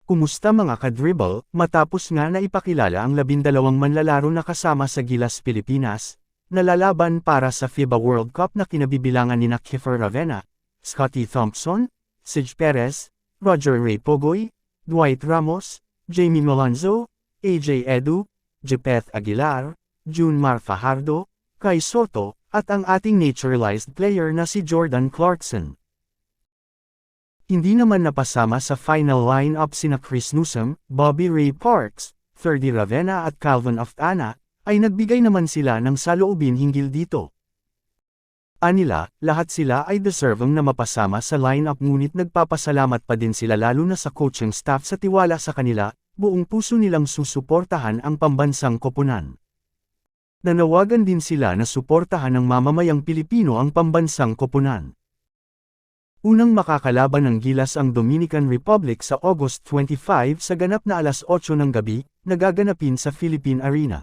Kumusta mga ka-dribble, matapos nga na ipakilala ang 12 manlalaro na kasama sa Gilas Pilipinas, nalalaban para sa FIBA World Cup na kinabibilangan nina Kiefer Ravena, Scottie Thompson, Sige Perez, Roger Ray Pogoy, Dwight Ramos, Jamie Malonzo, AJ Edu, Jepeth Aguilar, Junmar Fajardo, Kai Soto, at ang ating naturalized player na si Jordan Clarkson. Hindi naman napasama sa final lineup sina Chris Newsome, Bobby Ray Parks, Ferdy Ravena at Calvin Oftana, ay nagbigay naman sila ng saloobin hinggil dito. Anila, lahat sila ay deserving na mapasama sa lineup ngunit nagpapasalamat pa din sila lalo na sa coaching staff sa tiwala sa kanila, buong puso nilang susuportahan ang pambansang koponan. Nanawagan din sila na suportahan ng mamamayang Pilipino ang pambansang koponan. Unang makakalaban ng Gilas ang Dominican Republic sa August 25 sa ganap na 8:00 ng gabi, nagaganapin sa Philippine Arena.